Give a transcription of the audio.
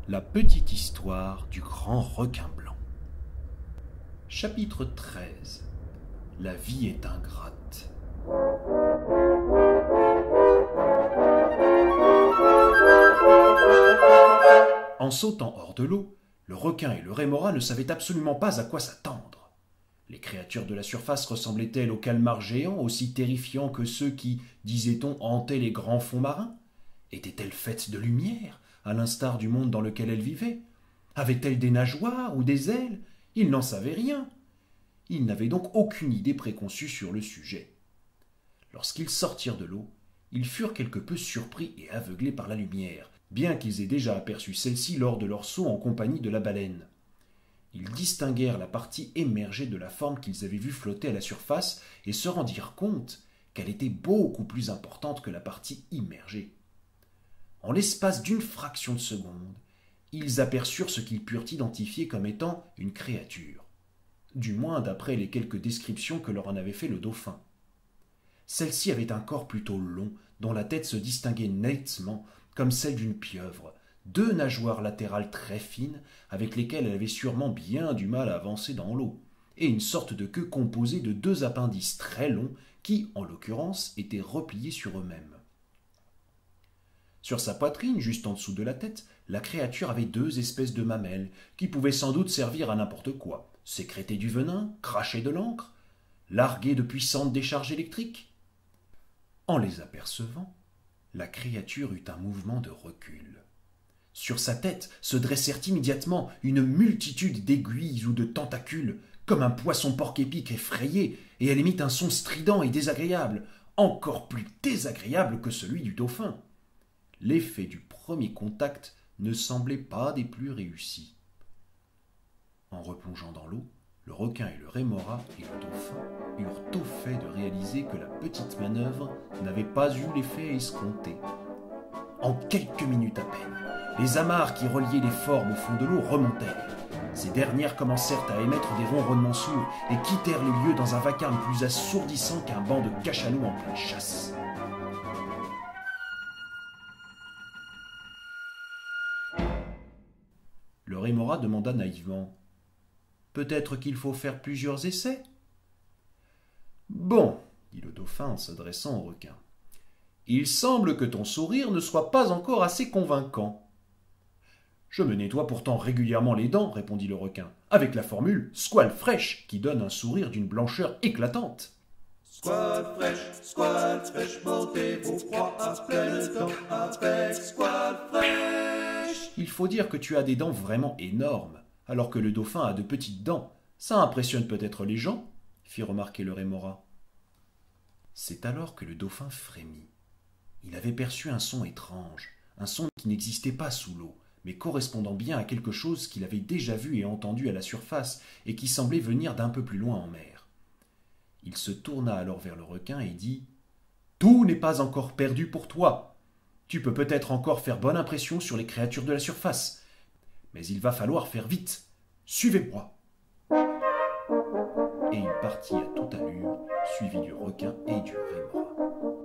La petite histoire du grand requin blanc. Chapitre 13. La vie est ingrate. En sautant hors de l'eau, le requin et le rémora ne savaient absolument pas à quoi s'attendre. Les créatures de la surface ressemblaient-elles aux calmars géants, aussi terrifiants que ceux qui, disait-on, hantaient les grands fonds marins? Étaient-elles faites de lumière, à l'instar du monde dans lequel elles vivaient? Avaient-elles des nageoires ou des ailes? Ils n'en savaient rien. Ils n'avaient donc aucune idée préconçue sur le sujet. Lorsqu'ils sortirent de l'eau, ils furent quelque peu surpris et aveuglés par la lumière, bien qu'ils aient déjà aperçu celle-ci lors de leur saut en compagnie de la baleine. Ils distinguèrent la partie émergée de la forme qu'ils avaient vue flotter à la surface et se rendirent compte qu'elle était beaucoup plus importante que la partie immergée. En l'espace d'une fraction de seconde, ils aperçurent ce qu'ils purent identifier comme étant une créature, du moins d'après les quelques descriptions que leur en avait fait le dauphin. Celle-ci avait un corps plutôt long, dont la tête se distinguait nettement comme celle d'une pieuvre, deux nageoires latérales très fines, avec lesquelles elle avait sûrement bien du mal à avancer dans l'eau, et une sorte de queue composée de deux appendices très longs qui, en l'occurrence, étaient repliés sur eux-mêmes. Sur sa poitrine, juste en dessous de la tête, la créature avait deux espèces de mamelles, qui pouvaient sans doute servir à n'importe quoi, sécréter du venin, cracher de l'encre, larguer de puissantes décharges électriques. En les apercevant, la créature eut un mouvement de recul. Sur sa tête se dressèrent immédiatement une multitude d'aiguilles ou de tentacules, comme un poisson porc-épic effrayé, et elle émit un son strident et désagréable, encore plus désagréable que celui du dauphin. L'effet du premier contact ne semblait pas des plus réussis. En replongeant dans l'eau, le requin et le rémora et le dauphin eurent tôt fait de réaliser que la petite manœuvre n'avait pas eu l'effet escompté. En quelques minutes à peine, les amarres qui reliaient les formes au fond de l'eau remontèrent. Ces dernières commencèrent à émettre des ronronnements sourds et quittèrent les lieux dans un vacarme plus assourdissant qu'un banc de cachalots en pleine chasse. Le rémora demanda naïvement : « Peut-être qu'il faut faire plusieurs essais ?» ?»« Bon, » dit le dauphin en s'adressant au requin, « il semble que ton sourire ne soit pas encore assez convaincant. »« Je me nettoie pourtant régulièrement les dents, » répondit le requin, « avec la formule Squale fraîche qui donne un sourire d'une blancheur éclatante. » Squale fraîche, montez vos proies à pleines dents avec squale fraîche. Il faut dire que tu as des dents vraiment énormes, alors que le dauphin a de petites dents. Ça impressionne peut-être les gens, fit remarquer le rémora. C'est alors que le dauphin frémit. Il avait perçu un son étrange, un son qui n'existait pas sous l'eau, mais correspondant bien à quelque chose qu'il avait déjà vu et entendu à la surface et qui semblait venir d'un peu plus loin en mer. Il se tourna alors vers le requin et dit : « Tout n'est pas encore perdu pour toi. Tu peux peut-être encore faire bonne impression sur les créatures de la surface, mais il va falloir faire vite. Suivez-moi. » Et il partit à toute allure, suivi du requin et du rémora.